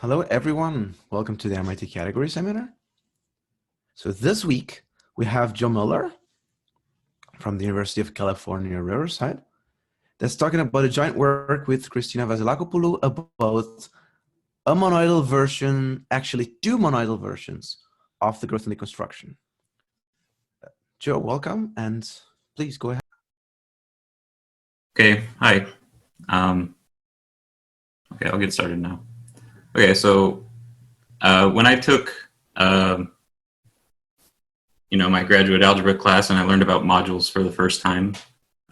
Hello, everyone. Welcome to the MIT Category Seminar. So this week, we have Joe Moeller from the University of California, Riverside, that's talking about a joint work with Christina Vasilakopoulou about a monoidal version, actually two monoidal versions of the Grothendieck construction. Joe, welcome, and please go ahead. Okay, hi. Okay, I'll get started now. Okay, so when I took my graduate algebra class and I learned about modules for the first time,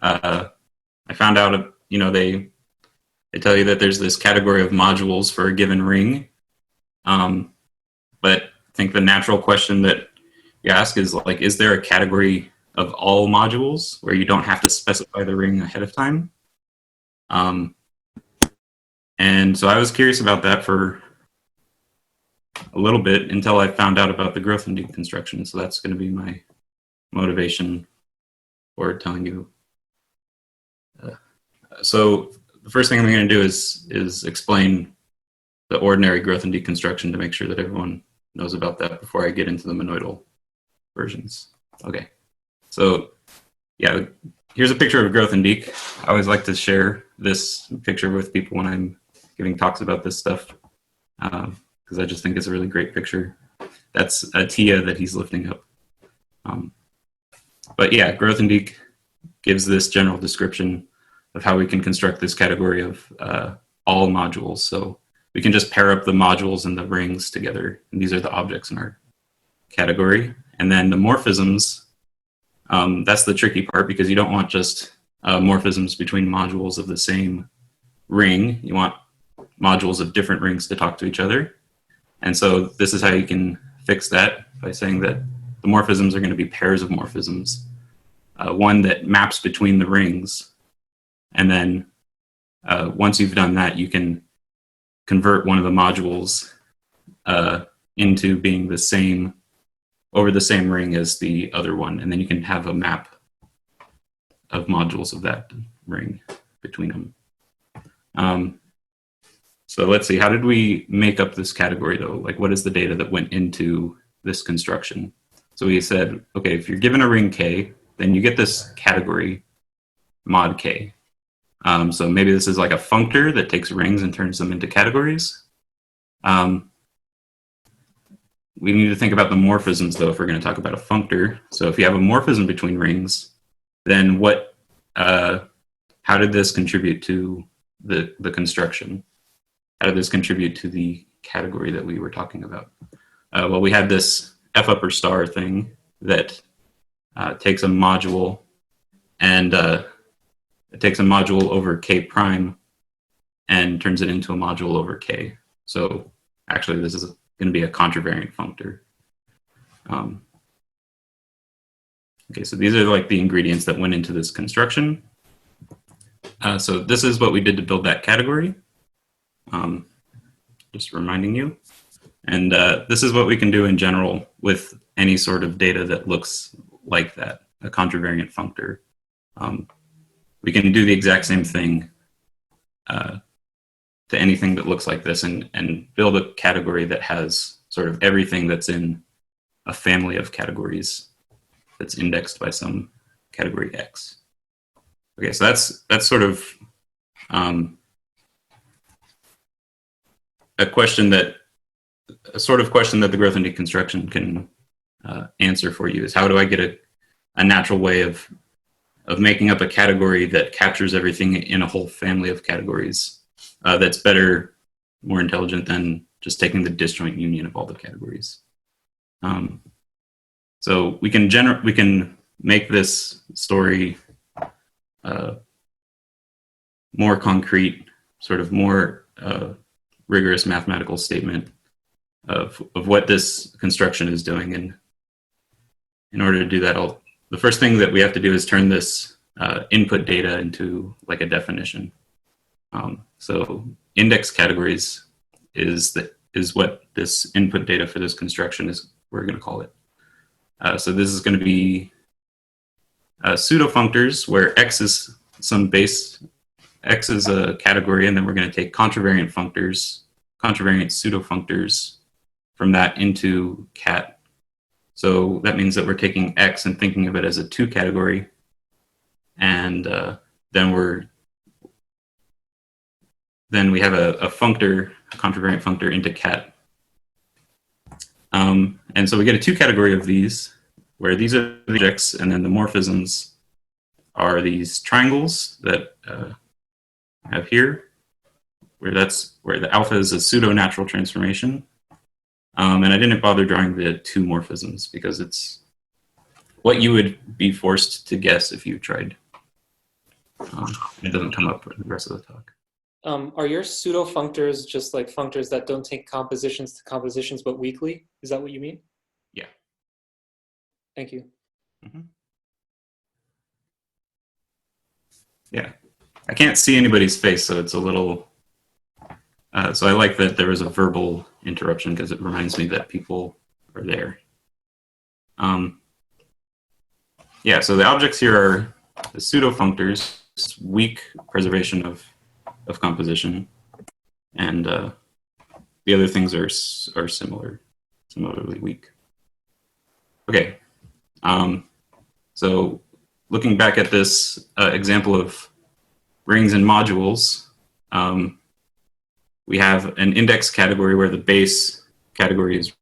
I found out they tell you that there's this category of modules for a given ring, but I think the natural question that you ask is like, is there a category of all modules where you don't have to specify the ring ahead of time? And so I was curious about that for a little bit until I found out about the Grothendieck construction. So that's going to be my motivation for telling you. So the first thing I'm going to do is explain the ordinary Grothendieck construction to make sure that everyone knows about that before I get into the monoidal versions. Okay, so yeah, here's a picture of Grothendieck. I always like to share this picture with people when I'm giving talks about this stuff, because I just think it's a really great picture. That's a Tia that he's lifting up. But yeah, Grothendieck gives this general description of how we can construct this category of all modules. So we can just pair up the modules and the rings together. And these are the objects in our category. And then the morphisms, that's the tricky part, because you don't want just morphisms between modules of the same ring. You want modules of different rings to talk to each other. And so this is how you can fix that, by saying that the morphisms are going to be pairs of morphisms, one that maps between the rings. And then once you've done that, you can convert one of the modules into being the same, over the same ring as the other one. And then you can have a map of modules of that ring between them. So let's see, how did we make up this category though? Like, what is the data that went into this construction? So we said, okay, if you're given a ring K, then you get this category mod K. So maybe this is like a functor that takes rings and turns them into categories. We need to think about the morphisms though, if we're going to talk about a functor. So if you have a morphism between rings, then how did this contribute to the construction? How did this contribute to the category that we were talking about? Well, we had this F upper star thing that takes a module and it takes a module over K prime and turns it into a module over K. So actually this is going to be a contravariant functor. Okay, so these are like the ingredients that went into this construction. So this is what we did to build that category. Just reminding you. And this is what we can do in general with any sort of data that looks like that, a contravariant functor. We can do the exact same thing to anything that looks like this and build a category that has sort of everything that's in a family of categories that's indexed by some category X. Okay, so that's sort of a sort of question that the Grothendieck construction can answer for you, is how do I get a natural way of making up a category that captures everything in a whole family of categories that's better, more intelligent than just taking the disjoint union of all the categories. So we can make this story more concrete, sort of more rigorous mathematical statement of what this construction is doing. And in order to do that, the first thing that we have to do is turn this input data into like a definition. So index categories is what this input data for this construction is, we're going to call it. So this is going to be pseudo-functors where X is some base, X is a category, and then we're going to take contravariant functors contravariant pseudo-functors from that into cat. So that means that we're taking X and thinking of it as a 2 category, and then we have a functor, a contravariant functor into cat. And so we get a 2 category of these, where these are the objects, and then the morphisms are these triangles that I have here, where the alpha is a pseudo-natural transformation. And I didn't bother drawing the 2 morphisms because it's what you would be forced to guess if you tried. It doesn't come up for the rest of the talk. Are your pseudo functors just like functors that don't take compositions to compositions but weakly? Is that what you mean? Yeah. Thank you. Mm-hmm. Yeah. I can't see anybody's face, so it's a little... so I like that there was a verbal interruption because it reminds me that people are there. Yeah, so the objects here are the pseudo-functors, weak preservation of composition, and the other things are similarly weak. Okay, so looking back at this example of rings and modules, we have an index category where the base category is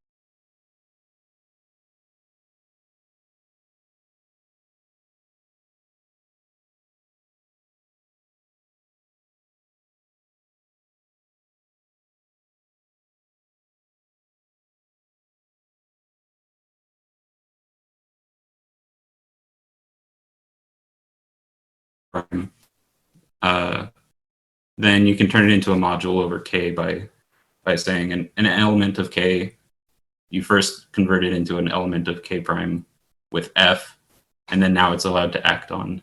prime. Then you can turn it into a module over K by saying an element of K, you first convert it into an element of K prime with F, and then now it's allowed to act on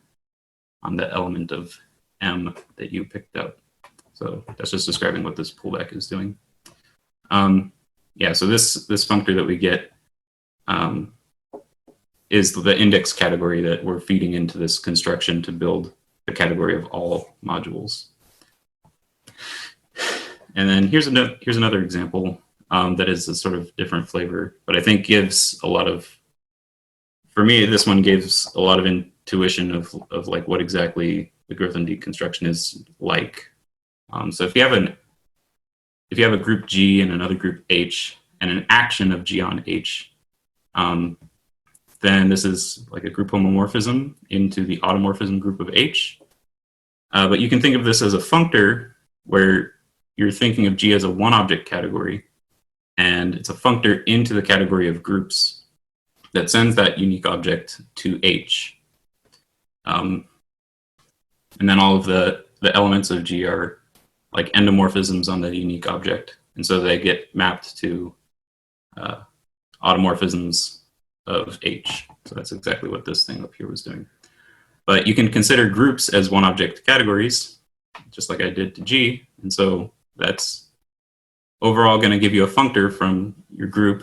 the element of M that you picked up. So that's just describing what this pullback is doing. Yeah, so this functor that we get is the index category that we're feeding into this construction to build the category of all modules. And then here's another example that is a sort of different flavor, but I think gives a lot of, for me, this one gives a lot of intuition of like what exactly the Grothendieck construction is like. So if you have a group G and another group H and an action of G on H, then this is like a group homomorphism into the automorphism group of H. But you can think of this as a functor where you're thinking of G as a one-object category, and it's a functor into the category of groups that sends that unique object to H. And then all of the elements of G are like endomorphisms on the unique object, and so they get mapped to automorphisms of H. So that's exactly what this thing up here was doing. But you can consider groups as one-object categories, just like I did to G, and so that's overall going to give you a functor from your group,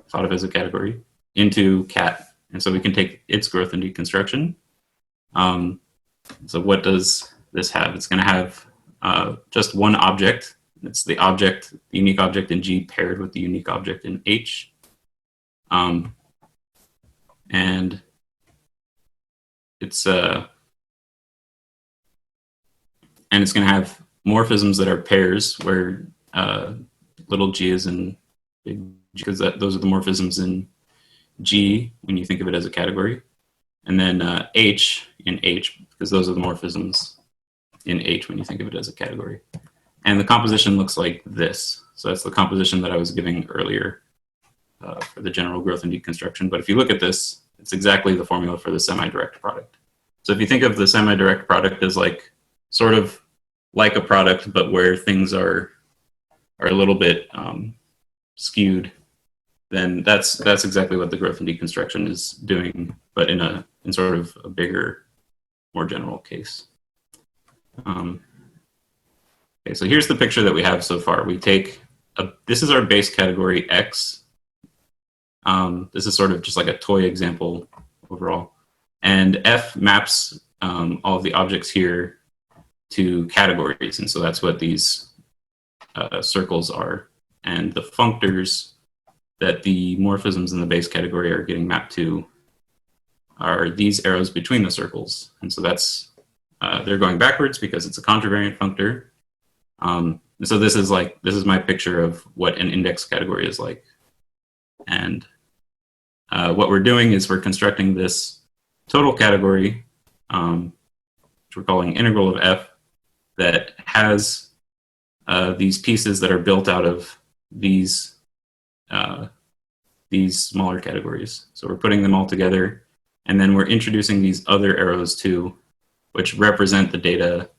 thought of as a category, into cat. And so we can take its Grothendieck construction. So what does this have? It's going to have just one object. It's the object, the unique object in G paired with the unique object in H. And it's going to have morphisms that are pairs where little g is in big G, because those are the morphisms in G when you think of it as a category, and then H in H, because those are the morphisms in H when you think of it as a category. And the composition looks like this. So that's the composition that I was giving earlier for the general Grothendieck construction. But if you look at this, it's exactly the formula for the semi-direct product. So if you think of the semi-direct product as like sort of like a product, but where things are a little bit skewed, then that's exactly what the Grothendieck construction is doing, but in sort of a bigger, more general case. Okay, so here's the picture that we have so far. We take this is our base category X. This is sort of just like a toy example overall, and F maps all of the objects here to categories, and so that's what these circles are, and the functors that the morphisms in the base category are getting mapped to are these arrows between the circles. And so that's, they're going backwards because it's a contravariant functor. So this is my picture of what an index category is like. And what we're doing is we're constructing this total category, which we're calling integral of f, that has these pieces that are built out of these smaller categories. So we're putting them all together, and then we're introducing these other arrows too, which represent the data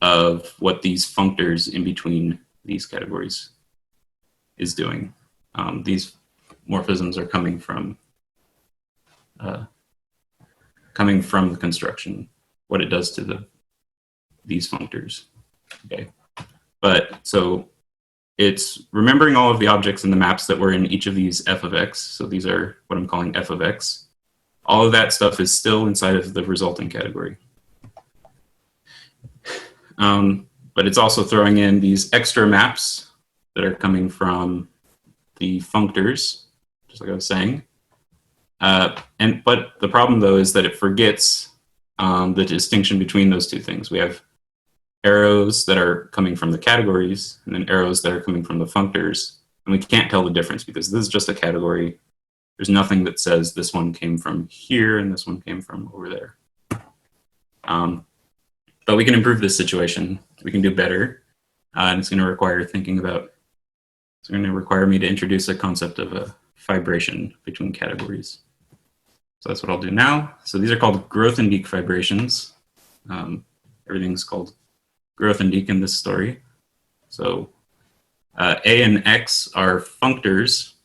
of what these functors in between these categories is doing. These morphisms are coming from the construction, what it does to these functors. Okay, but so it's remembering all of the objects in the maps that were in each of these f of x. So these are what I'm calling f of x. All of that stuff is still inside of the resulting category. But it's also throwing in these extra maps that are coming from the functors, just like I was saying. But the problem, though, is that it forgets the distinction between those two things. We have arrows that are coming from the categories and then arrows that are coming from the functors. And we can't tell the difference because this is just a category. There's nothing that says this one came from here and this one came from over there. But we can improve this situation. We can do better. And it's going to require thinking about, it's going to require me to introduce a concept of a fibration between categories. So that's what I'll do now. So these are called Grothendieck fibrations. Everything's called Grothendieck in this story. So A and X are functors,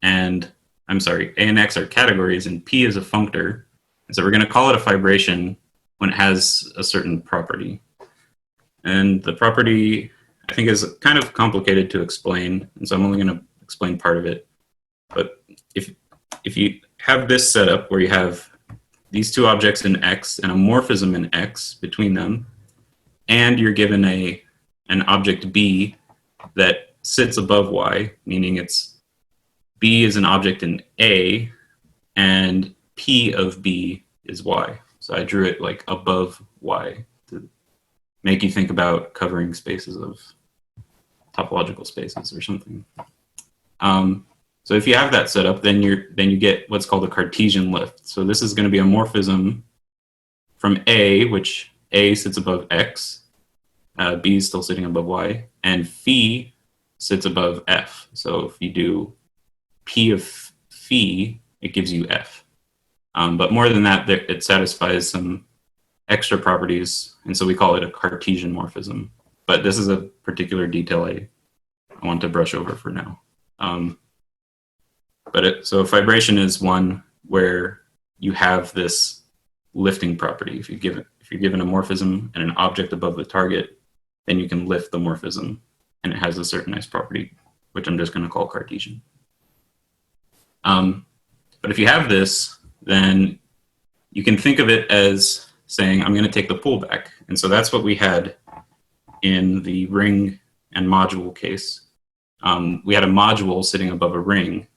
and A and X are categories, and P is a functor. And so we're going to call it a fibration when it has a certain property. And the property, I think, is kind of complicated to explain, and so I'm only going to explain part of it. But if you have this setup where you have these two objects in X and a morphism in X between them, and you're given an object B that sits above Y, meaning B is an object in A, and P of B is Y. So I drew it like above Y to make you think about covering spaces of topological spaces or something. So if you have that set up, then you get what's called a Cartesian lift. So this is going to be a morphism from A, which A sits above X, B is still sitting above Y, and phi sits above F. So if you do P of phi, it gives you F. But more than that, it satisfies some extra properties, and so we call it a Cartesian morphism. But this is a particular detail I want to brush over for now. So a fibration is one where you have this lifting property. If you're given a morphism and an object above the target, then you can lift the morphism, and it has a certain nice property, which I'm just going to call Cartesian. But if you have this, then you can think of it as saying, I'm going to take the pullback. And so that's what we had in the ring and module case. We had a module sitting above a ring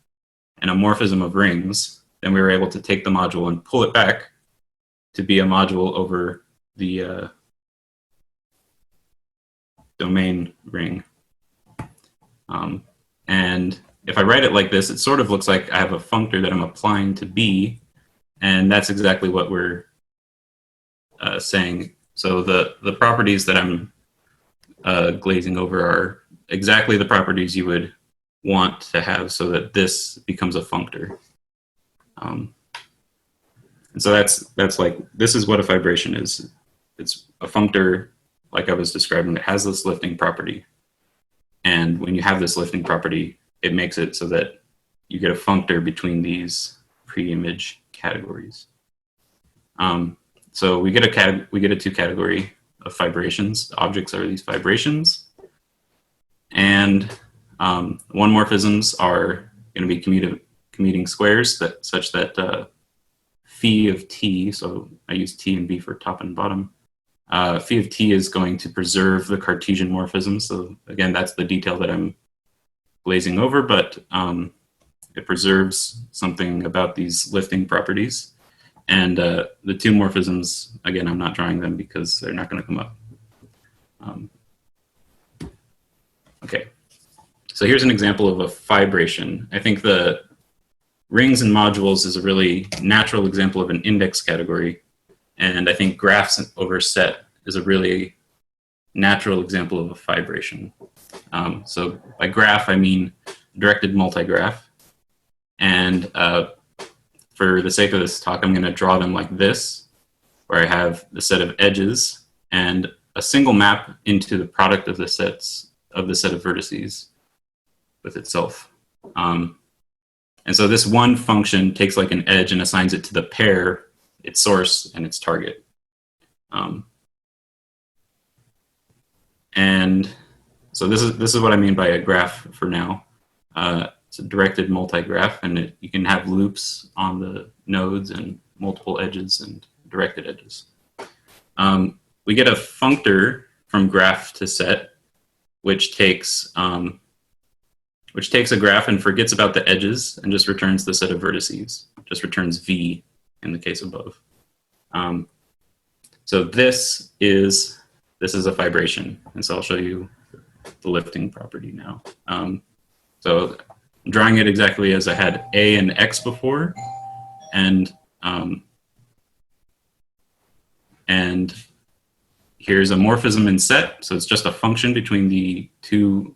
and a morphism of rings. Then we were able to take the module and pull it back to be a module over the domain ring. And if I write it like this, it sort of looks like I have a functor that I'm applying to B, and that's exactly what we're saying. So the properties that I'm glazing over are exactly the properties you would want to have so that this becomes a functor. And so that's like, this is what a fibration is. It's a functor, like I was describing, that has this lifting property. And when you have this lifting property, it makes it so that you get a functor between these pre-image categories. So we get a two-category of fibrations. The objects are these fibrations, and one morphisms are going to be commuting squares such that phi of t. So I use t and b for top and bottom. Phi of t is going to preserve the Cartesian morphism. So again, that's the detail that I'm glazing over, but it preserves something about these lifting properties. And the two morphisms, again, I'm not drawing them because they're not going to come up. Okay, so here's an example of a fibration. I think the rings and modules is a really natural example of an index category. And I think graphs over set is a really natural example of a fibration. So by graph, I mean directed multigraph. And for the sake of this talk, I'm going to draw them like this, where I have the set of edges and a single map into the product of the sets of the set of vertices with itself. And so this one function takes like an edge and assigns it to the pair, its source, and its target. And so this is what I mean by a graph for now. It's a directed multigraph, and you can have loops on the nodes and multiple edges and directed edges. We get a functor from graph to set, which takes a graph and forgets about the edges and just returns the set of vertices. Just returns v in the case above. So this is a fibration, and so I'll show you the lifting property now. So I'm drawing it exactly as I had a and x before, and here's a morphism in set. So it's just a function between the two,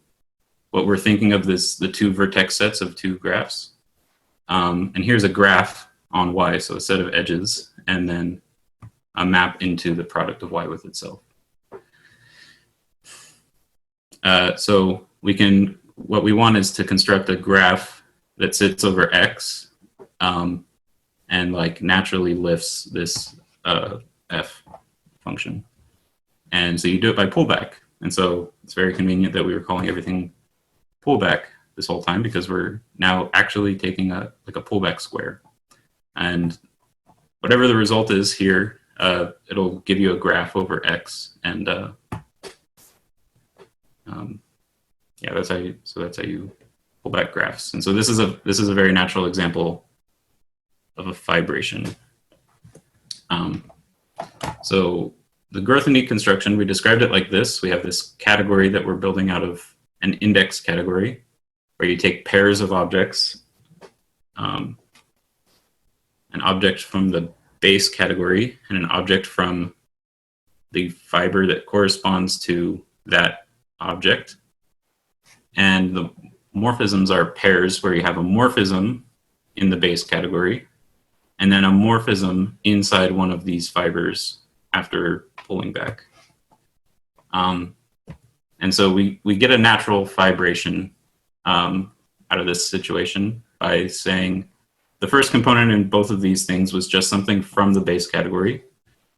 what we're thinking of the two vertex sets of two graphs. And here's a graph on y, so a set of edges, and then a map into the product of y with itself. So what we want is to construct a graph that sits over x and like naturally lifts this f function. And so you do it by pullback. And so it's very convenient that we were calling everything pullback this whole time, because we're now actually taking a pullback square. And whatever the result is here, it'll give you a graph over x, and yeah, that's how you pull back graphs. And so this is a very natural example of a fibration. So the Grothendieck construction, we described it like this. We have this category that we're building out of an index category, where you take pairs of objects, an object from the base category and an object from the fiber that corresponds to that object. And the morphisms are pairs, where you have a morphism in the base category and then a morphism inside one of these fibers after pulling back. And so we get a natural fibration out of this situation by saying the first component in both of these things was just something from the base category.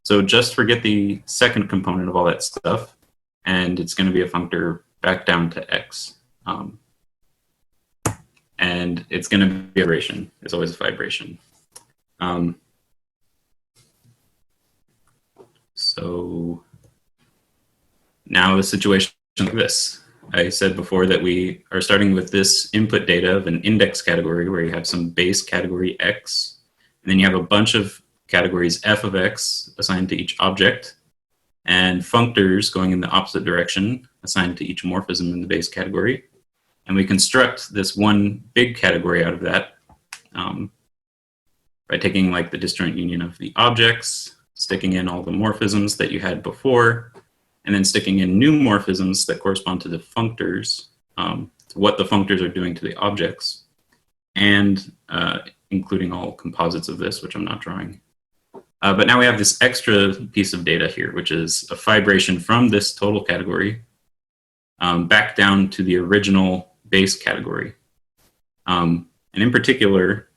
So just forget the second component of all that stuff, and it's going to be a functor back down to x. And it's going to be a fibration. It's always a fibration. So now the situation like this. I said before that we are starting with this input data of an index category, where you have some base category x, and then you have a bunch of categories f of x assigned to each object, and functors going in the opposite direction assigned to each morphism in the base category. And we construct this one big category out of that by taking like the disjoint union of the objects, sticking in all the morphisms that you had before, and then sticking in new morphisms that correspond to the functors, to what the functors are doing to the objects, and including all composites of this, which I'm not drawing. But now we have this extra piece of data here, which is a fibration from this total category back down to the original base category. And in particular,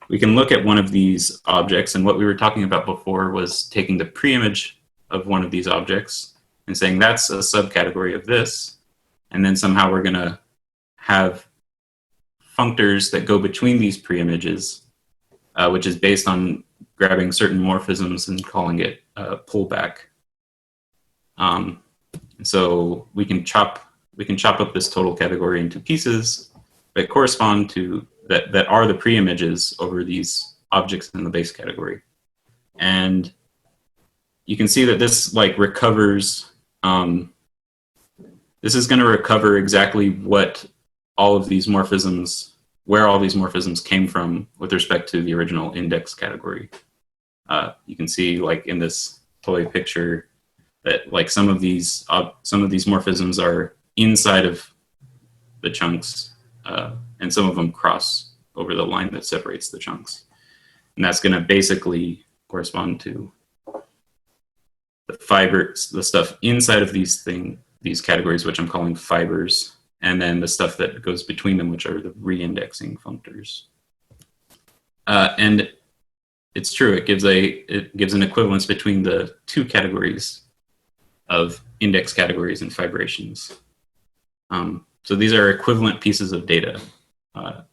we can look at one of these objects, and what we were talking about before was taking the preimage of one of these objects and saying that's a subcategory of this, and then somehow we're going to have functors that go between these preimages, which is based on grabbing certain morphisms and calling it pullback So we can chop up this total category into pieces that correspond to that are the pre-images over these objects in the base category. And you can see that this like recovers. This is going to recover exactly what all of these morphisms, where all these morphisms came from with respect to the original index category. You can see like in this toy picture that like some of these morphisms are inside of the chunks, and some of them cross over the line that separates the chunks. And that's going to basically correspond to the fibers, the stuff inside of these categories, which I'm calling fibers, and then the stuff that goes between them, which are the reindexing functors. And it's true, it gives an equivalence between the two categories of index categories and fibrations. So these are equivalent pieces of data,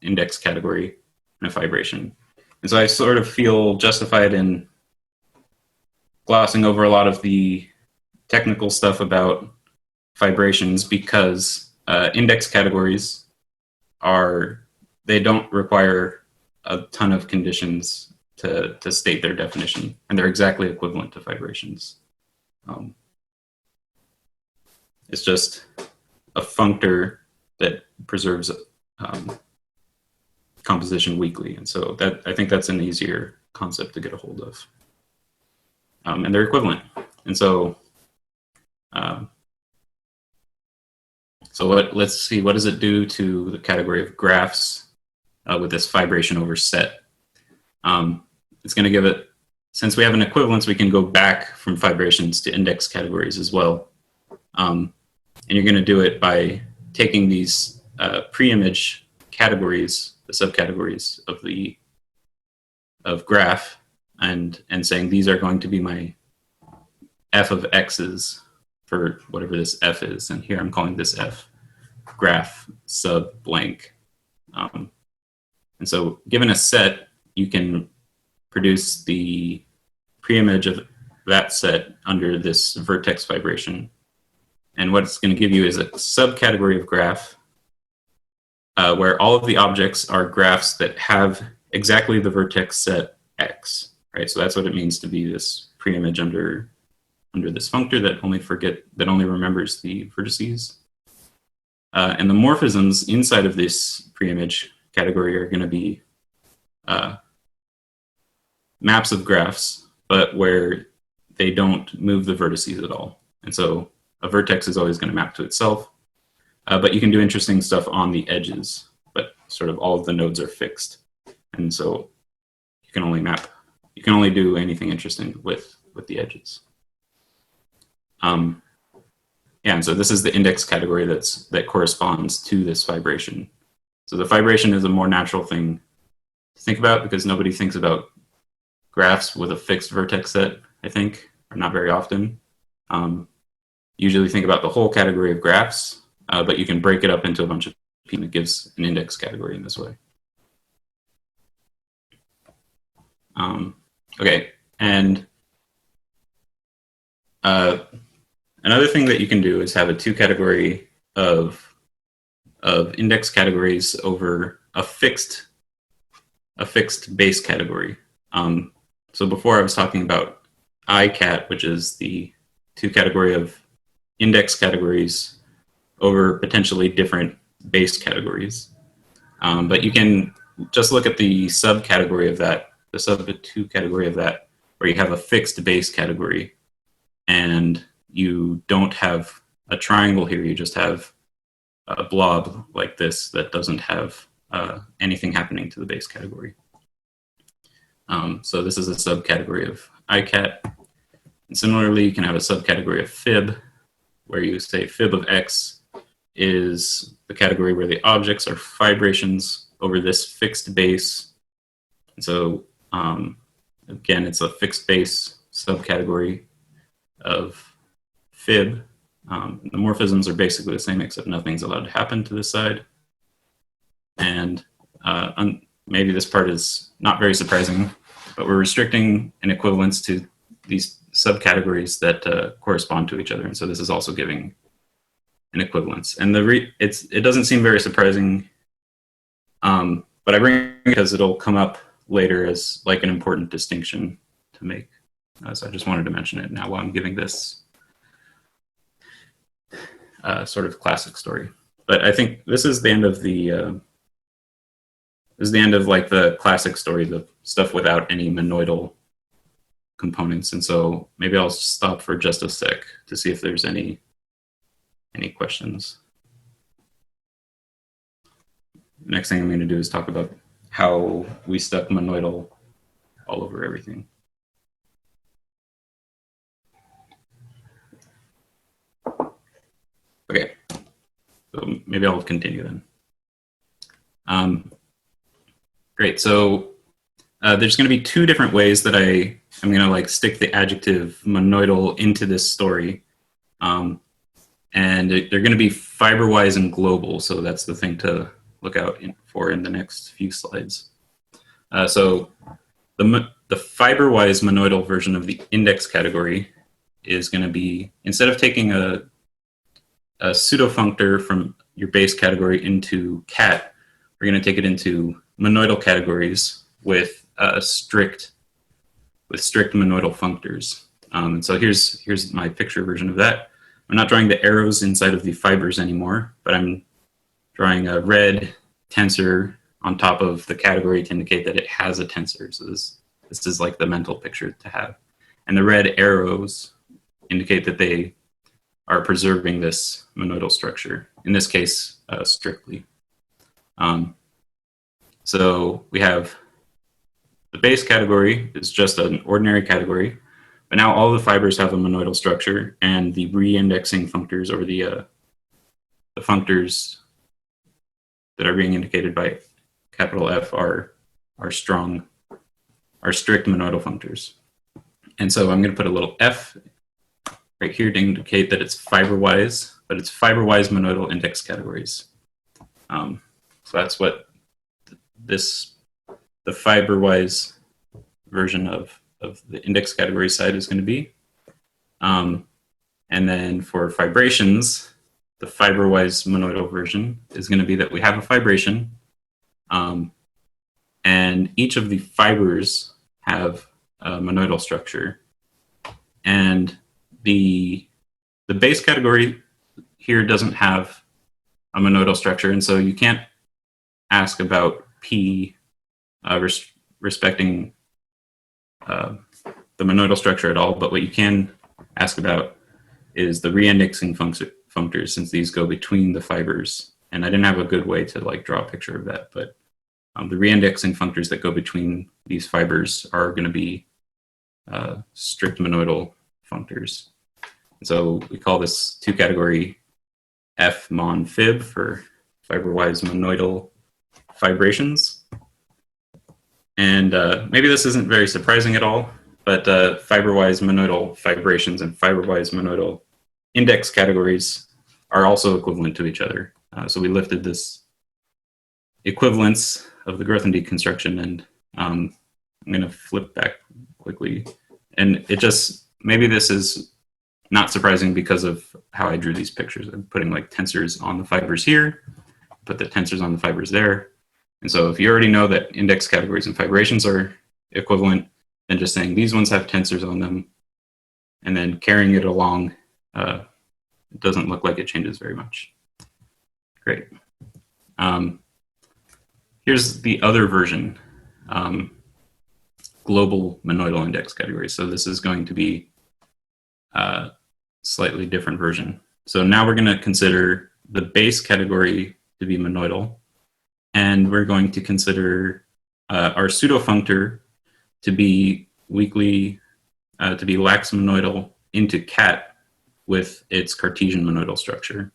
index category and a fibration. And so I sort of feel justified in glossing over a lot of the technical stuff about fibrations because index categories they don't require a ton of conditions to state their definition, and they're exactly equivalent to fibrations. It's just a functor that preserves composition weakly, and so I think that's an easier concept to get a hold of. And they're equivalent, and so let's see, what does it do to the category of graphs with this fibration over set? It's going to give it, since we have an equivalence, we can go back from fibrations to index categories as well. And you're going to do it by taking these pre-image categories, the subcategories of graph, and saying these are going to be my f of x's for whatever this f is. And here I'm calling this f graph sub blank. And so given a set, you can produce the pre-image of that set under this vertex fibration. And what it's going to give you is a subcategory of graph where all of the objects are graphs that have exactly the vertex set x, right? So that's what it means to be this pre-image under this functor that only remembers the vertices. And the morphisms inside of this pre-image category are going to be maps of graphs, but where they don't move the vertices at all. And so a vertex is always going to map to itself, but you can do interesting stuff on the edges, but sort of all of the nodes are fixed. And so you can only do anything interesting with the edges. And so this is the index category that corresponds to this fibration. So the fibration is a more natural thing to think about because nobody thinks about graphs with a fixed vertex set, I think, or not very often. Usually think about the whole category of graphs, but you can break it up into a bunch of pieces, and it gives an index category in this way. Okay, and another thing that you can do is have a two-category of index categories over a fixed base category. So before I was talking about ICAT, which is the two-category of index categories over potentially different base categories. But you can just look at the subcategory of that, the sub-2 category of that, where you have a fixed base category, and you don't have a triangle here, you just have a blob like this that doesn't have anything happening to the base category. So this is a subcategory of ICAT. And similarly, you can have a subcategory of fib, where you say fib of x is the category where the objects are fibrations over this fixed base. And so again, it's a fixed base subcategory of fib. The morphisms are basically the same, except nothing's allowed to happen to this side. And maybe this part is not very surprising, but we're restricting an equivalence to these subcategories that correspond to each other. And so this is also giving an equivalence. And it doesn't seem very surprising, but I bring it because it'll come up later as like an important distinction to make. So I just wanted to mention it now while I'm giving this sort of classic story. But I think this is the end of like the classic story, the stuff without any monoidal components. And so maybe I'll stop for just a sec to see if there's any questions. Next thing I'm going to do is talk about how we stuck monoidal all over everything. Okay, so maybe I'll continue then. Great, so there's going to be two different ways that I'm going to like stick the adjective monoidal into this story. And they're going to be fibre-wise and global, so that's the thing to look out for in the next few slides. So the fibre-wise monoidal version of the index category is going to be, instead of taking a pseudo-functor from your base category into cat, we're going to take it into monoidal categories with strict monoidal functors. And so here's my picture version of that. I'm not drawing the arrows inside of the fibers anymore, but I'm drawing a red tensor on top of the category to indicate that it has a tensor. So this is like the mental picture to have. And the red arrows indicate that they are preserving this monoidal structure, in this case, strictly. So we have the base category is just an ordinary category, but now all the fibers have a monoidal structure, and the re-indexing functors, or the functors that are being indicated by capital F are strict monoidal functors. And so I'm going to put a little F right here to indicate that it's fibre-wise, but it's fibre-wise monoidal index categories. So that's what the fibre-wise version of the index category side is going to be. And then for fibrations, the fibre-wise monoidal version is going to be that we have a fibration, and each of the fibers have a monoidal structure. And the base category here doesn't have a monoidal structure, and so you can't ask about P respecting the monoidal structure at all, but what you can ask about is the re-indexing functors, since these go between the fibers. And I didn't have a good way to like draw a picture of that, but the re-indexing functors that go between these fibers are going to be strict monoidal functors. So we call this two category F mon fib for fibre-wise monoidal fibrations. And maybe this isn't very surprising at all, but fibre-wise monoidal fibrations and fibre-wise monoidal index categories are also equivalent to each other. So we lifted this equivalence of the Grothendieck construction, and I'm going to flip back quickly. And it just, maybe this is not surprising because of how I drew these pictures. I'm putting like tensors on the fibers here, put the tensors on the fibers there. And so if you already know that index categories and fibrations are equivalent, then just saying these ones have tensors on them and then carrying it along, it doesn't look like it changes very much. Great. Here's the other version, global monoidal index category. So this is going to be a slightly different version. So now we're going to consider the base category to be monoidal, and we're going to consider our pseudo-functor to be to be lax monoidal into cat with its Cartesian monoidal structure.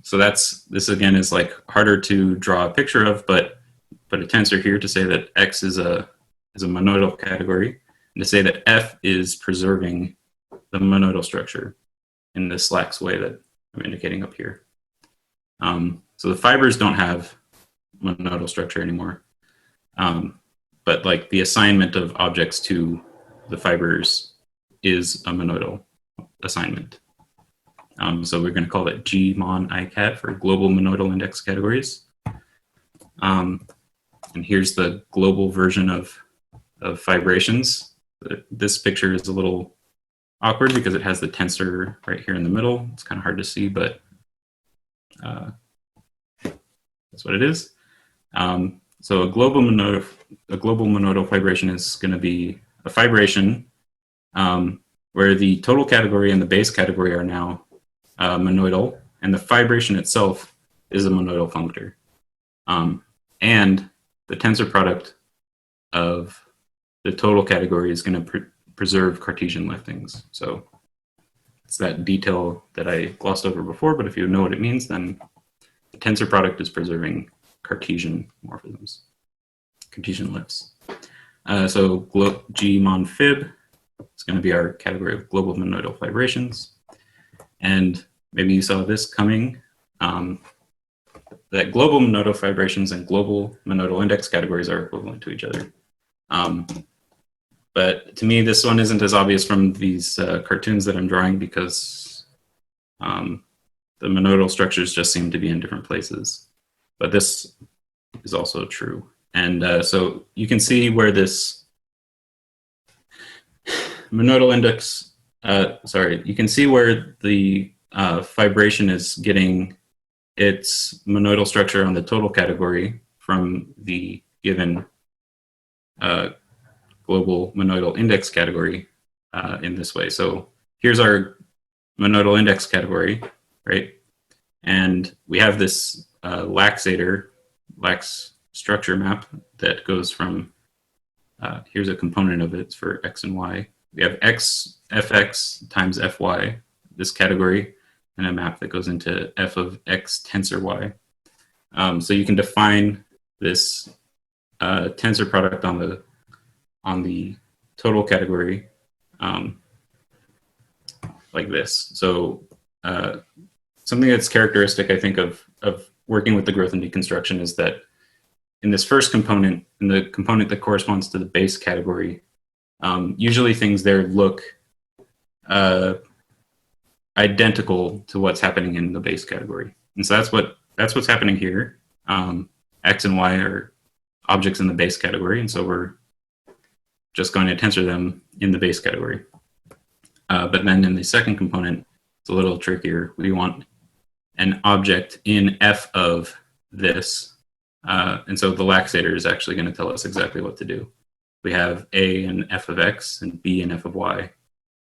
So this again is like harder to draw a picture of, but a tensor here to say that X is a monoidal category, and to say that F is preserving the monoidal structure in this lax way that I'm indicating up here. So the fibers don't have monoidal structure anymore, but like the assignment of objects to the fibers is a monoidal assignment. So we're going to call it Gmon ICAT for global monoidal index categories. And here's the global version of fibrations. This picture is a little awkward because it has the tensor right here in the middle. It's kind of hard to see, but that's what it is. So a global monoidal fibration is going to be a fibration where the total category and the base category are now monoidal, and the fibration itself is a monoidal functor. And the tensor product of the total category is going to preserve Cartesian liftings. So it's that detail that I glossed over before, but if you know what it means, then the tensor product is preserving Cartesian morphisms, Cartesian lifts. So Gmon fib is going to be our category of global monoidal fibrations. And maybe you saw this coming, that global monoidal fibrations and global monoidal index categories are equivalent to each other. But to me, this one isn't as obvious from these cartoons that I'm drawing because the monoidal structures just seem to be in different places. But this is also true. And so you can see where this monoidal index, you can see where the fibration is getting its monoidal structure on the total category from the given global monoidal index category in this way. So here's our monoidal index category, right? And we have this lax structure map that goes from, here's a component of it for x and y. We have fx times fy, this category, and a map that goes into f of x tensor y. So you can define this tensor product on the total category like this. So something that's characteristic, I think, of working with the Grothendieck construction is that in this first component, in the component that corresponds to the base category, usually things there look identical to what's happening in the base category. And so that's what's happening here. X and Y are objects in the base category, and so we're just going to tensor them in the base category. But then in the second component, it's a little trickier. We want an object in f of this. And so the laxator is actually going to tell us exactly what to do. We have a in f of x and b in f of y.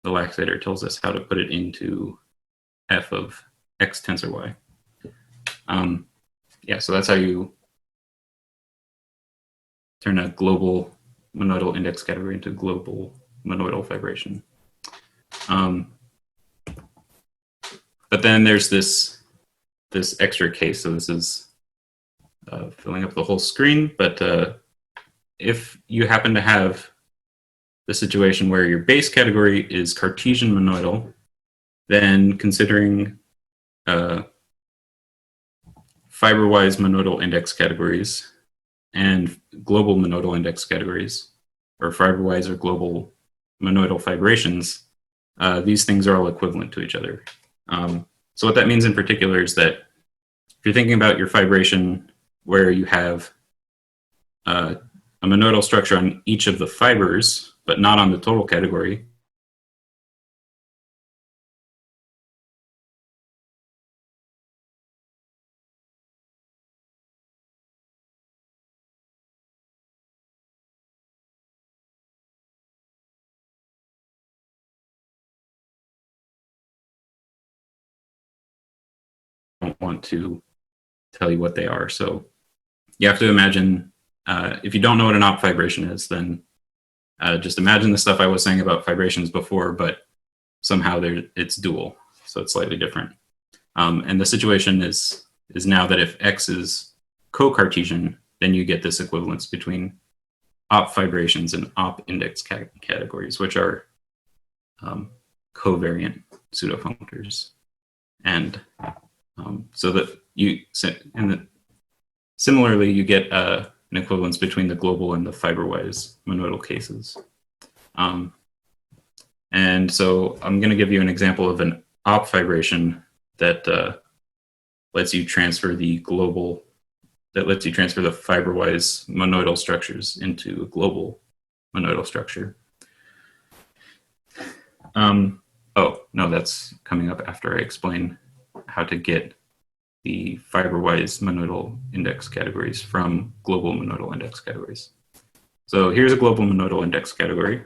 The laxator tells us how to put it into f of x tensor y. Yeah, so that's how you turn a global monoidal index category into global monoidal fibration. But then there's this extra case. So this is filling up the whole screen. But if you happen to have the situation where your base category is Cartesian monoidal, then considering fibre-wise monoidal index categories and global monoidal index categories, or fibre-wise or global monoidal fibrations, these things are all equivalent to each other. So what that means in particular is that if you're thinking about your fibration where you have a monoidal structure on each of the fibers, but not on the total category, I don't want to tell you what they are. So you have to imagine, if you don't know what an op-fibration is, then just imagine the stuff I was saying about fibrations before, but somehow it's dual, so it's slightly different. And the situation is now that if X is co-Cartesian, then you get this equivalence between op-fibrations and op-index categories, which are covariant pseudofunctors. And so that similarly, you get an equivalence between the global and the fibre-wise monoidal cases. And so I'm going to give you an example of an op-fibration that lets you transfer the fibre-wise monoidal structures into a global monoidal structure. Oh, no, that's coming up after I explain how to get the fibre-wise monoidal index categories from global monoidal index categories. So here's a global monoidal index category.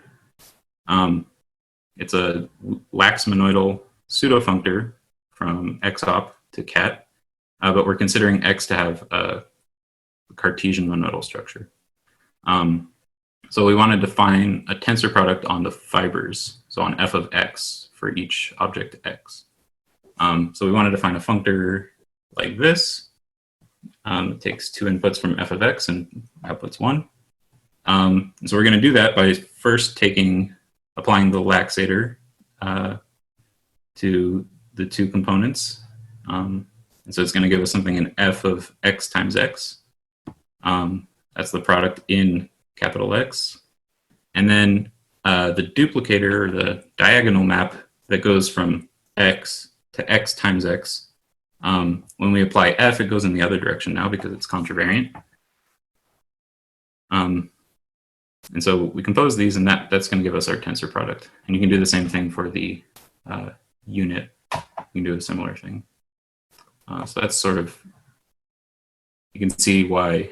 It's a lax monoidal pseudofunctor from xop to cat, but we're considering X to have a Cartesian monoidal structure. So we want to define a tensor product on the fibers, so on f of x for each object x. So we want to define a functor like this. It takes two inputs from f of x and outputs 1. So we're going to do that by first applying the laxator to the two components. And so it's going to give us something in f of x times x. That's the product in capital X. And then the duplicator, or the diagonal map that goes from x to x times x. When we apply f, it goes in the other direction now because it's contravariant. And so we compose these, and that's going to give us our tensor product. And you can do the same thing for the unit. You can do a similar thing. So that's sort of, you can see why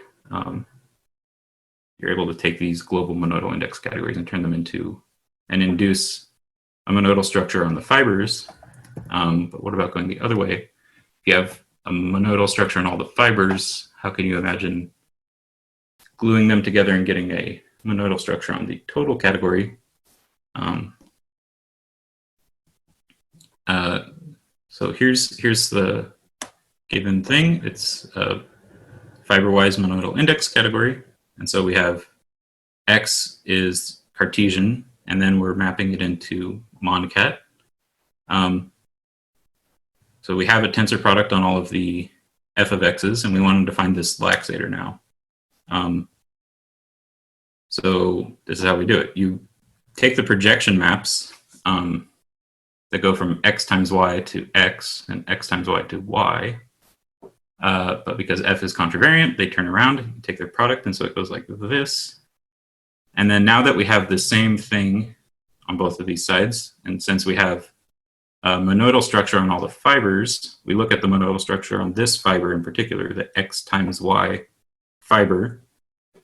you're able to take these global monoidal index categories and turn them into and induce a monoidal structure on the fibers. But what about going the other way? If you have a monoidal structure on all the fibers, how can you imagine gluing them together and getting a monoidal structure on the total category? So here's the given thing. It's a fibre-wise monoidal index category. And so we have X is Cartesian, and then we're mapping it into mon-cat. So we have a tensor product on all of the f of x's, and we want to define this laxator now. So this is how we do it. You take the projection maps that go from x times y to x and x times y to y. But because f is contravariant, they turn around, you take their product, and so it goes like this. And then now that we have the same thing on both of these sides, and since we have a monoidal structure on all the fibers, we look at the monoidal structure on this fiber in particular, the x times y fiber,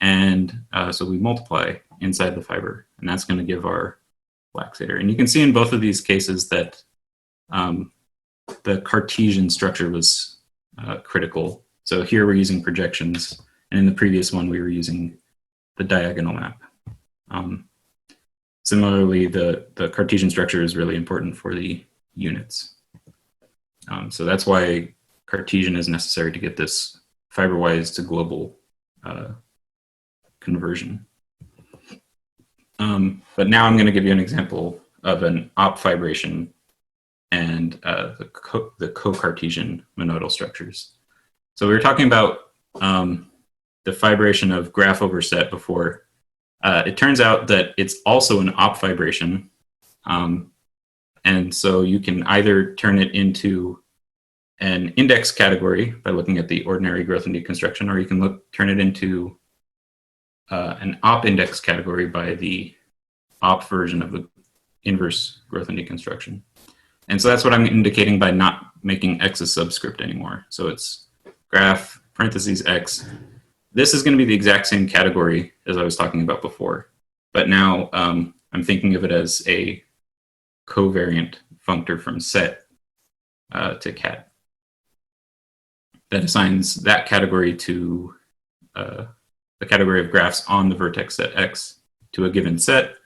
and so we multiply inside the fiber, and that's going to give our laxator. And you can see in both of these cases that the Cartesian structure was critical. So here we're using projections, and in the previous one we were using the diagonal map. Similarly, the Cartesian structure is really important for the units. So that's why Cartesian is necessary to get this fibre-wise to global conversion. But now I'm going to give you an example of an op-fibration and the co-Cartesian monoidal structures. So we were talking about the fibration of graph over set before. It turns out that it's also an op-fibration. And so you can either turn it into an index category by looking at the ordinary Grothendieck construction, or you can turn it into an op-index category by the op version of the inverse Grothendieck construction. And so that's what I'm indicating by not making x a subscript anymore. So it's graph parentheses x. This is going to be the exact same category as I was talking about before. But now I'm thinking of it as a covariant functor from set to cat that assigns that category to the category of graphs on the vertex set x to a given set.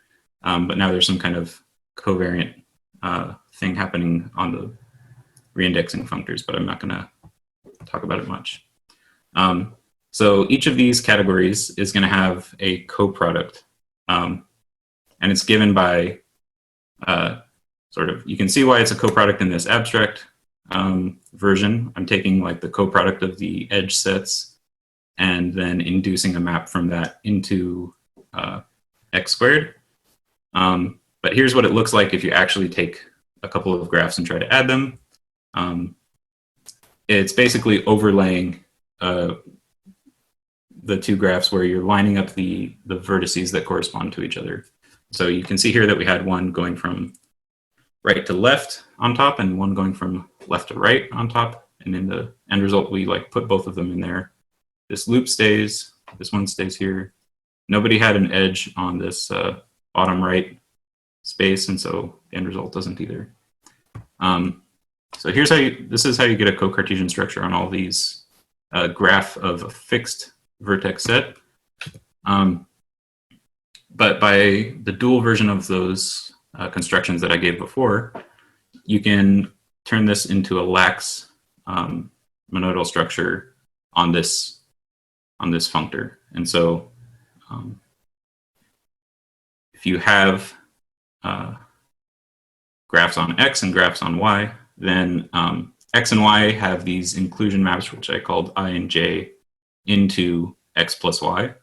But now there's some kind of covariant thing happening on the reindexing functors, but I'm not going to talk about it much. So each of these categories is going to have a coproduct, and it's given by you can see why it's a coproduct in this abstract version. I'm taking like the coproduct of the edge sets and then inducing a map from that into x squared. But here's what it looks like if you actually take a couple of graphs and try to add them. It's basically overlaying the two graphs where you're lining up the vertices that correspond to each other. So you can see here that we had one going from right to left on top and one going from left to right on top. And in the end result, we like put both of them in there. This loop stays, this one stays here. Nobody had an edge on this bottom right space, and so the end result doesn't either. So here's how this is how you get a co-Cartesian structure on all these graph of a fixed vertex set. But by the dual version of those constructions that I gave before, you can turn this into a lax monoidal structure on this functor. And so if you have graphs on X and graphs on Y, then X and Y have these inclusion maps, which I called I and J, into X plus Y.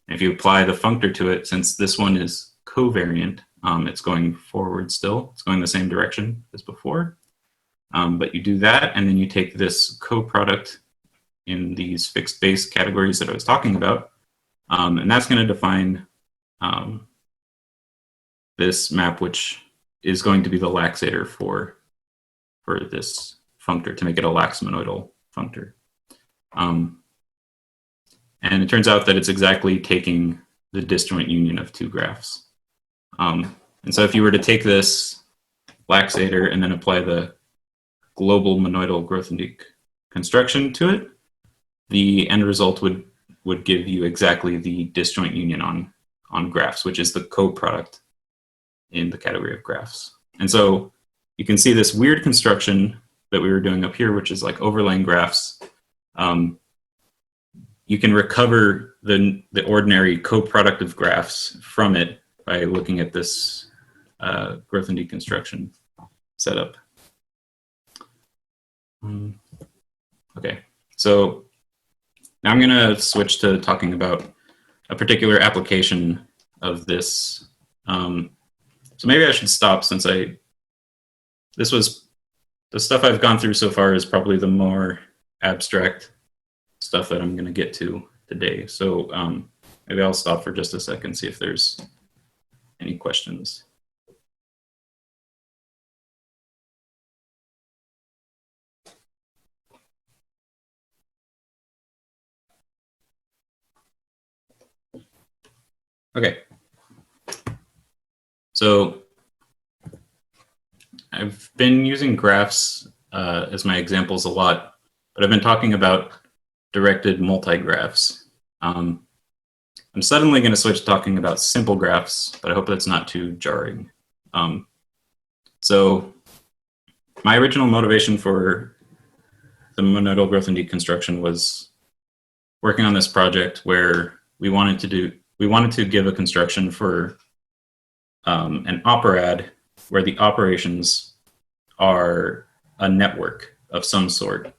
If you apply the functor to it, since this one is covariant, it's going forward still. It's going the same direction as before. But you do that, and then you take this coproduct in these fixed base categories that I was talking about, and that's going to define this map, which is going to be the laxator for this functor to make it a lax monoidal functor. And it turns out that it's exactly taking the disjoint union of two graphs. And so if you were to take this laxator and then apply the global monoidal Grothendieck construction to it, the end result would give you exactly the disjoint union on graphs, which is the coproduct in the category of graphs. And so you can see this weird construction that we were doing up here, which is like overlaying graphs. You can recover the ordinary coproduct of graphs from it by looking at this Grothendieck construction setup. Okay, so now I'm going to switch to talking about a particular application of this. So maybe I should stop, since the stuff I've gone through so far is probably the more abstract stuff that I'm going to get to today. So maybe I'll stop for just a second, see if there's any questions. Okay. So I've been using graphs as my examples a lot, but I've been talking about directed multigraphs. I'm suddenly going to switch to talking about simple graphs, but I hope that's not too jarring. So my original motivation for the monoidal Grothendieck construction was working on this project where we wanted to give a construction for an operad where the operations are a network of some sort.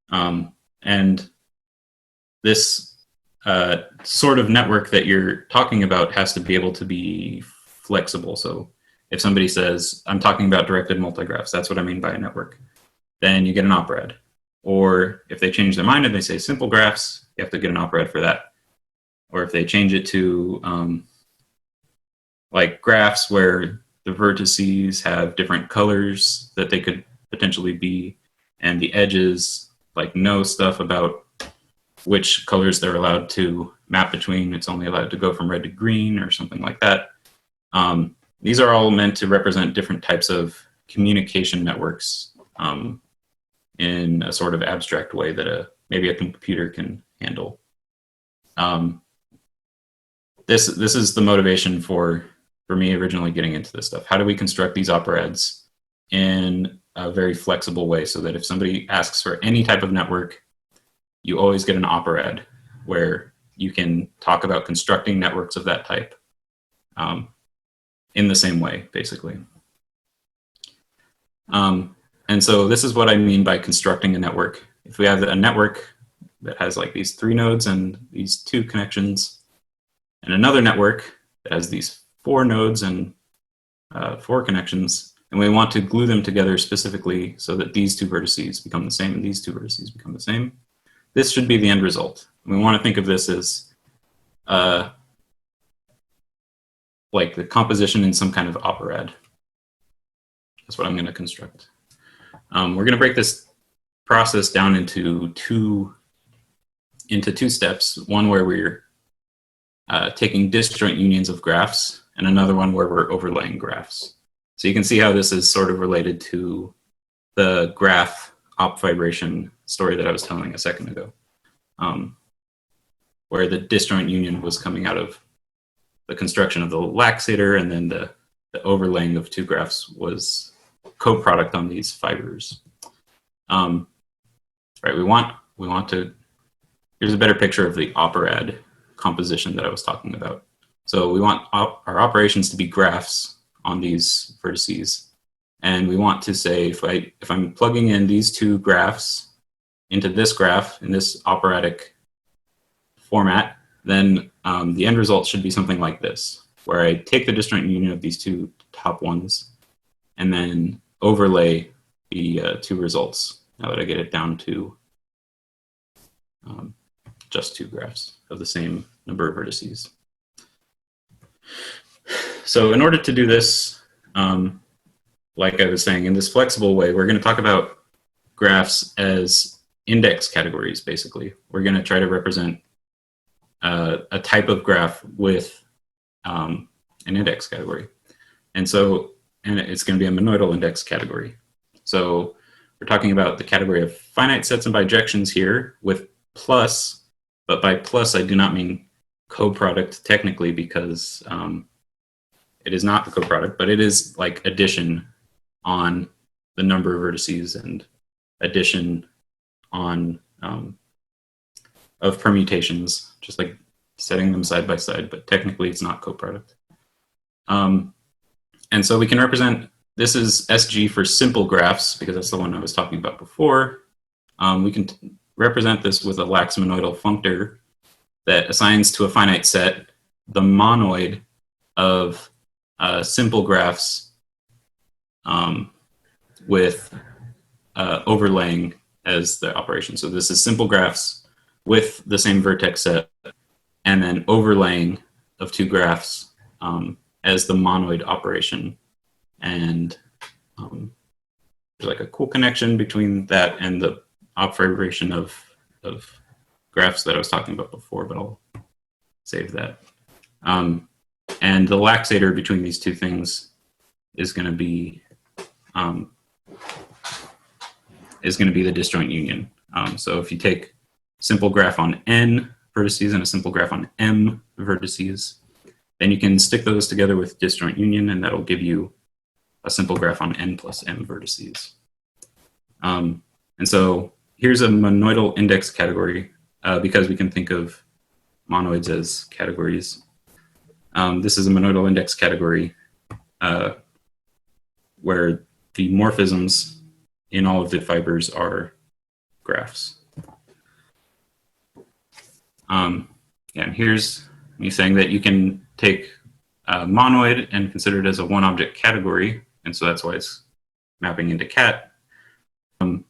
And this sort of network that you're talking about has to be able to be flexible. So if somebody says, I'm talking about directed multigraphs, that's what I mean by a network, then you get an operad. Or if they change their mind and they say simple graphs, you have to get an operad for that. Or if they change it to like graphs where the vertices have different colors that they could potentially be, and the edges like know stuff about which colors they're allowed to map between. It's only allowed to go from red to green or something like that. These are all meant to represent different types of communication networks in a sort of abstract way that maybe a computer can handle. This is the motivation for me originally getting into this stuff. How do we construct these operads in a very flexible way so that if somebody asks for any type of network, you always get an operad where you can talk about constructing networks of that type in the same way, basically. And so this is what I mean by constructing a network. If we have a network that has like these 3 nodes and these 2 connections, and another network that has these 4 nodes and 4 connections, and we want to glue them together specifically so that these 2 vertices become the same and these 2 vertices become the same. This should be the end result. We want to think of this as like the composition in some kind of operad. That's what I'm going to construct. We're going to break this process down into two steps. One where we're taking disjoint unions of graphs, and another one where we're overlaying graphs. So you can see how this is sort of related to the graph op-fibration story that I was telling a second ago, where the disjoint union was coming out of the construction of the laxator, and then the overlaying of 2 graphs was co-product on these fibers. Right, we want to, here's a better picture of the operad composition that I was talking about. So we want our operations to be graphs on these vertices. And we want to say, if I'm plugging in these 2 graphs into this graph in this operatic format, then the end result should be something like this, where I take the disjoint union of these 2 top ones and then overlay the 2 results, now that I get it down to just 2 graphs of the same number of vertices. So in order to do this, like I was saying, in this flexible way, we're going to talk about graphs as index categories, basically. We're going to try to represent a type of graph with an index category. And it's going to be a monoidal index category. So we're talking about the category of finite sets and bijections here with plus, but by plus I do not mean coproduct technically, because it is not the coproduct, but it is like addition on the number of vertices and addition on of permutations, just like setting them side by side, but technically it's not coproduct. And so we can represent, this is SG for simple graphs, because that's the one I was talking about before. We can represent this with a lax monoidal functor that assigns to a finite set the monoid of simple graphs with overlaying as the operation. So this is simple graphs with the same vertex set, and then overlaying of 2 graphs as the monoid operation. And there's like a cool connection between that and the op-fibration of graphs that I was talking about before, but I'll save that. And the laxator between these 2 things is going to be the disjoint union. So if you take simple graph on n vertices and a simple graph on m vertices, then you can stick those together with disjoint union, and that'll give you a simple graph on n plus m vertices. And so here's a monoidal index category, because we can think of monoids as categories. This is a monoidal index category where the morphisms in all of the fibers are graphs. And here's me saying that you can take monoid and consider it as a 1-object category, and so that's why it's mapping into cat. And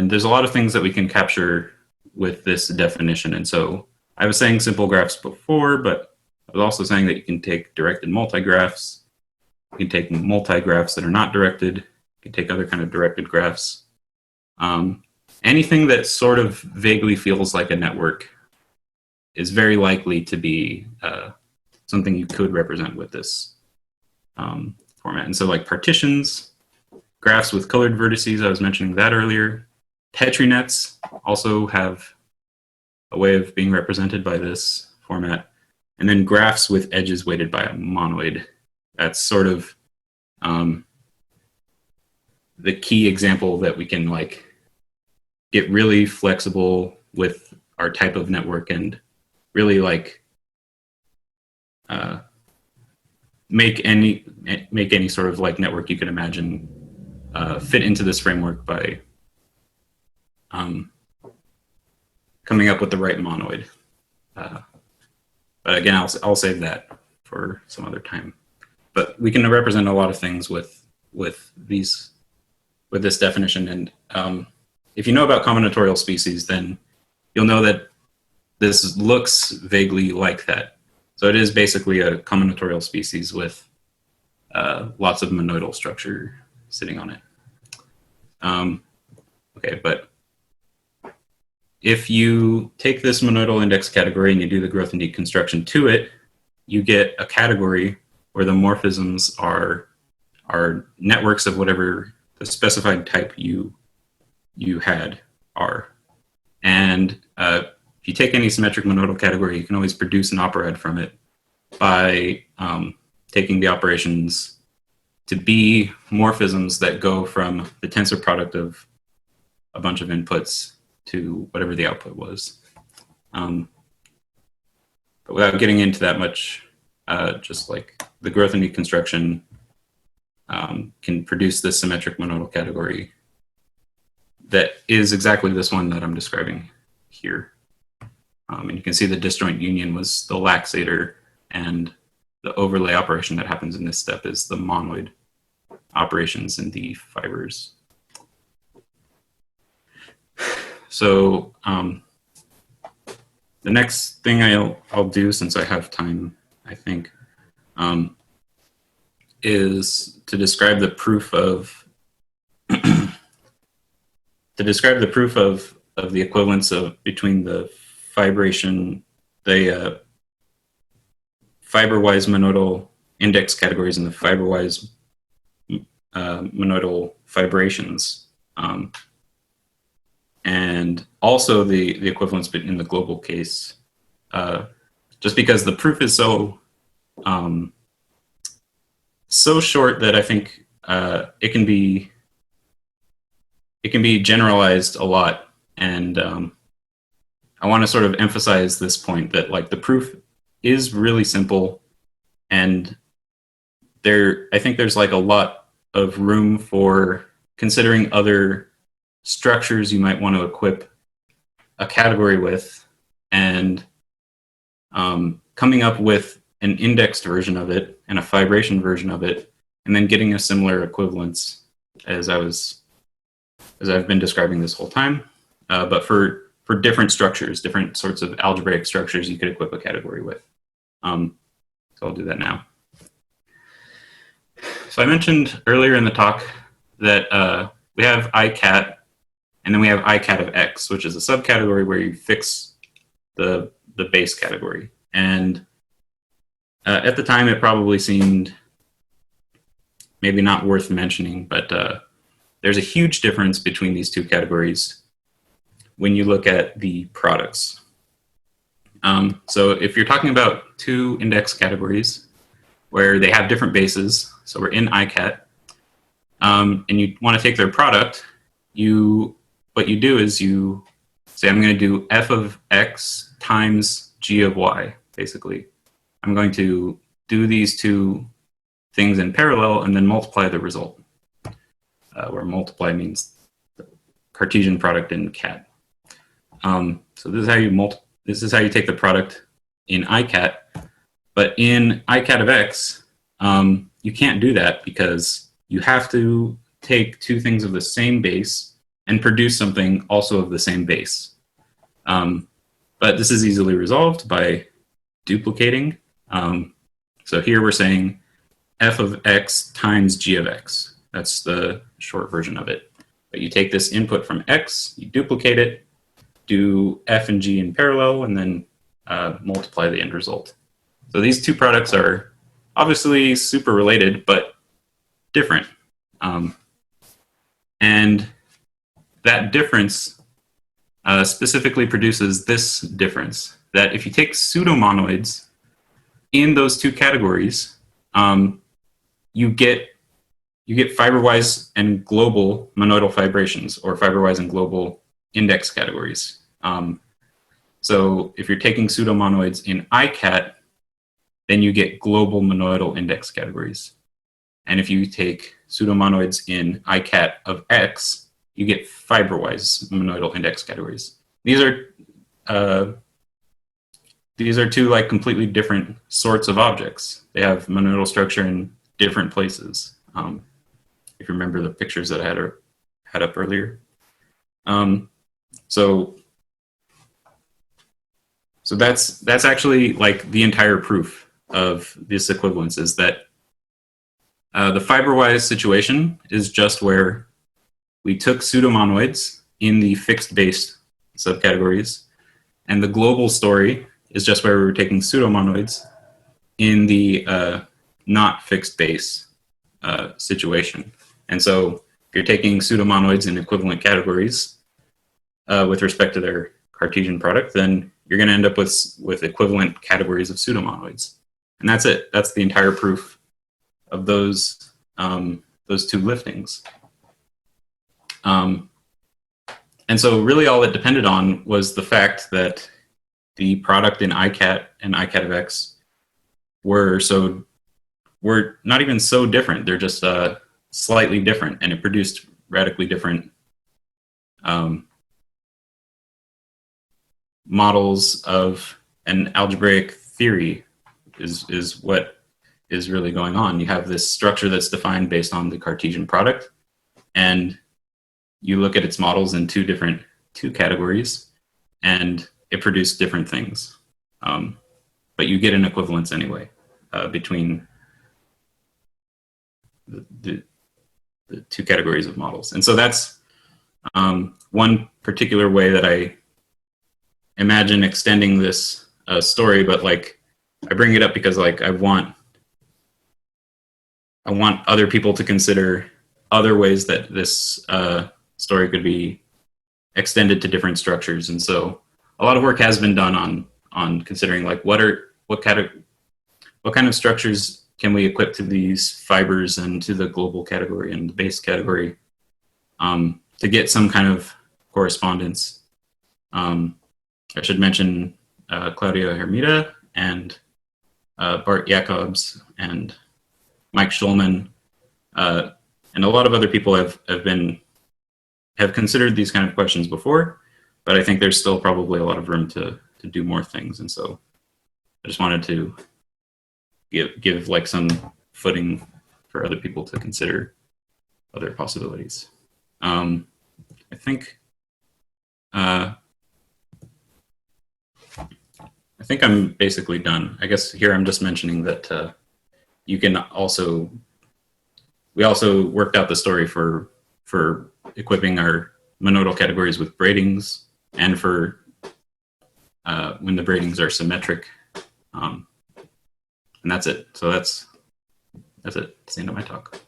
there's a lot of things that we can capture with this definition. And so I was saying simple graphs before, but I was also saying that you can take directed multigraphs. You can take multigraphs that are not directed. You can take other kind of directed graphs. Anything that sort of vaguely feels like a network is very likely to be something you could represent with this format. And so like partitions, graphs with colored vertices, I was mentioning that earlier. Petri nets also have a way of being represented by this format. And then graphs with edges weighted by a monoid. That's sort of the key example that we can like get really flexible with our type of network and really like make any sort of like network you can imagine fit into this framework by coming up with the right monoid. But again, I'll save that for some other time. But we can represent a lot of things with this definition. And if you know about combinatorial species, then you'll know that this looks vaguely like that. So it is basically a combinatorial species with lots of monoidal structure sitting on it. Okay, but if you take this monoidal index category and you do the Grothendieck construction to it, you get a category where the morphisms are networks of whatever the specified type you had are. And if you take any symmetric monoidal category, you can always produce an operad from it by taking the operations to be morphisms that go from the tensor product of a bunch of inputs to whatever the output was. But without getting into that much, just like the Grothendieck construction can produce this symmetric monoidal category that is exactly this one that I'm describing here. And you can see the disjoint union was the laxator, and the overlay operation that happens in this step is the monoid operations in the fibers. So the next thing I'll do, since I have time, I think, is to describe the proof of the equivalence of between the fibre-wise monoidal index categories and the fibre-wise monoidal fibrations, and also the equivalence in the global case, just because the proof is so short that I think it can be generalized a lot. And I want to sort of emphasize this point that like the proof is really simple, and I think there's like a lot of room for considering other structures you might want to equip a category with, and coming up with an indexed version of it and a fibration version of it, and then getting a similar equivalence as I've been describing this whole time. But for different structures, different sorts of algebraic structures you could equip a category with. So I'll do that now. So I mentioned earlier in the talk that we have icat, and then we have icat of x, which is a subcategory where you fix the base category. And at the time, it probably seemed maybe not worth mentioning, but there's a huge difference between these two categories when you look at the products. So if you're talking about two index categories where they have different bases, so we're in icat, and you want to take their product, what you do is you say, I'm going to do f of x times g of y, basically. I'm going to do these two things in parallel and then multiply the result, where multiply means the Cartesian product in cat. So this is how you take the product in icat, but in icat of x, you can't do that because you have to take two things of the same base and produce something also of the same base. But this is easily resolved by duplicating. So here we're saying f of x times g of x. That's the short version of it. But you take this input from x, you duplicate it, do f and g in parallel, and then multiply the end result. So these two products are obviously super related, but different. And that difference specifically produces this difference, that if you take pseudomonoids in those two categories, you get fibre-wise and global monoidal fibrations, or fibre-wise and global index categories. So if you're taking pseudomonoids in icat, then you get global monoidal index categories. And if you take pseudomonoids in icat of x, you get fibre-wise monoidal index categories. These are these are two like completely different sorts of objects. They have monoidal structure in different places. If you remember the pictures that I had up earlier. So that's actually like the entire proof of this equivalence, is that the fibre-wise situation is just where we took pseudomonoids in the fixed base subcategories, and the global story is just where we were taking pseudomonoids in the not fixed base situation. And so if you're taking pseudomonoids in equivalent categories with respect to their Cartesian product, then you're going to end up with equivalent categories of pseudomonoids. And that's it. That's the entire proof of those two liftings. And so really all it depended on was the fact that the product in ICAT and ICAT of X were not even so different. They're just slightly different, and it produced radically different models of an algebraic theory is what is really going on. You have this structure that's defined based on the Cartesian product, and you look at its models in two categories, and it produced different things. But you get an equivalence anyway between the two categories of models. And so that's one particular way that I imagine extending this story, but like I bring it up because like I want other people to consider other ways that this story could be extended to different structures. And so a lot of work has been done on considering like what kind of structures can we equip to these fibers and to the global category and the base category to get some kind of correspondence. I should mention Claudia Hermida and Bart Jacobs and Mike Schulman, and a lot of other people have considered these kind of questions before, but I think there's still probably a lot of room to do more things. And so I just wanted to give like some footing for other people to consider other possibilities. I think I'm basically done. I guess here I'm just mentioning that we also worked out the story for equipping our monoidal categories with braidings, and for when the braidings are symmetric. And that's it. So that's it. That's the end of my talk.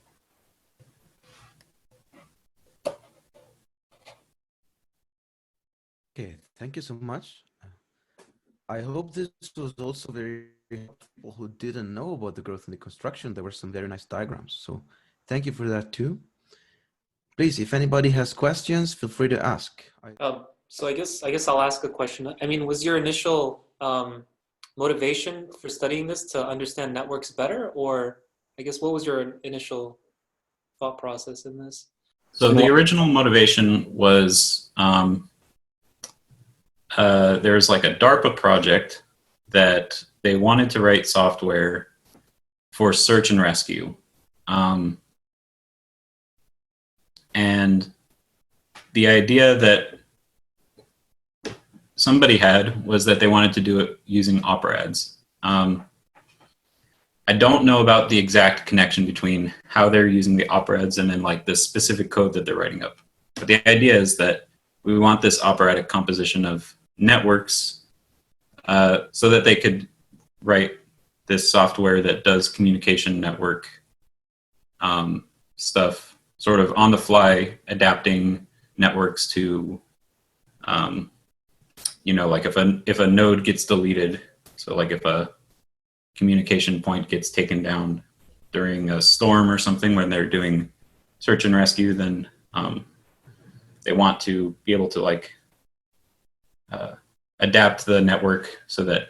Okay, thank you so much. I hope this was also very helpful who didn't know about the growth and the construction. There were some very nice diagrams. So thank you for that too. Please, if anybody has questions, feel free to ask. So I guess I'll ask a question. I mean, was your initial motivation for studying this to understand networks better, or I guess what was your initial thought process in this? So the original motivation was there was like a DARPA project that they wanted to write software for search and rescue. And the idea that somebody had was that they wanted to do it using operads. I don't know about the exact connection between how they're using the operads and then like the specific code that they're writing up. But the idea is that we want this operatic composition of networks so that they could write this software that does communication network stuff sort of on the fly, adapting networks to, like if a node gets deleted, so like if a communication point gets taken down during a storm or something when they're doing search and rescue, then they want to be able to like adapt the network so that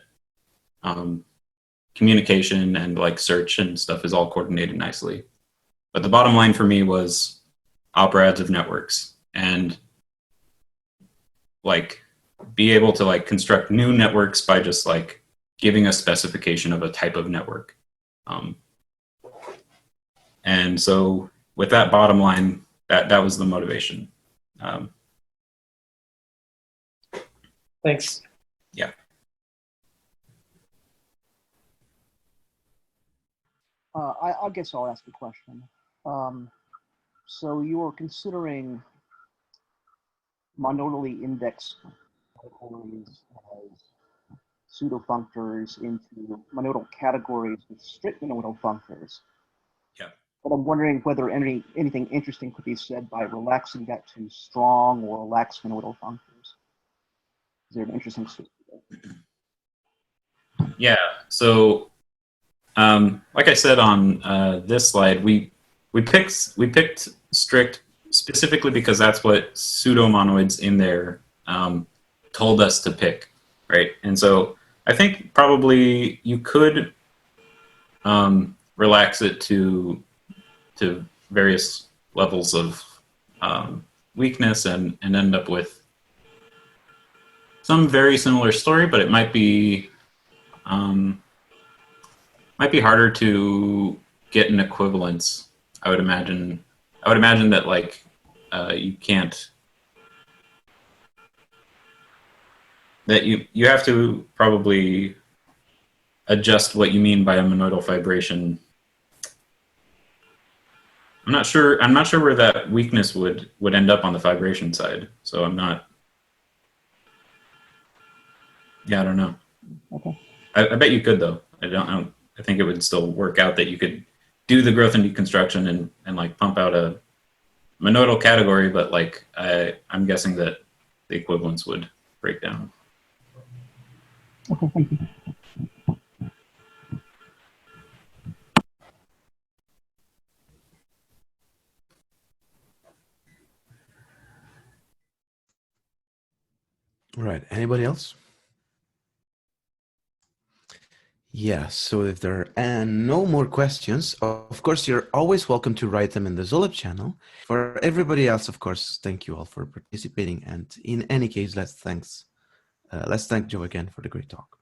communication and like search and stuff is all coordinated nicely. But the bottom line for me was operads of networks, and like be able to like construct new networks by just like giving a specification of a type of network. And so with that bottom line, that was the motivation. Thanks. Yeah. I guess I'll ask a question. So you were considering monoidally indexed categories as pseudo-functors into monoidal categories with strict monoidal functors. Yeah. But I'm wondering whether anything interesting could be said by relaxing that to strong or lax monoidal functors. Is there an interesting system there? Yeah. So, like I said on this slide, we picked strict specifically because that's what pseudo-monoids in there told us to pick, right? And so I think probably you could relax it to various levels of weakness and end up with some very similar story, but it might be harder to get an equivalence. I would imagine that like you can't, that you have to probably adjust what you mean by a monoidal fibration. I'm not sure where that weakness would end up on the fibration side. So I'm not. Yeah, I don't know. Okay. I bet you could though. I think it would still work out that you could do the Grothendieck construction and like pump out a monoidal category, but like I'm guessing that the equivalence would break down. Okay, thank you. All right. Anybody else? Yeah, so if there are no more questions, of course, you're always welcome to write them in the Zolib channel. For everybody else, of course, thank you all for participating. And in any case, let's thank Joe again for the great talk.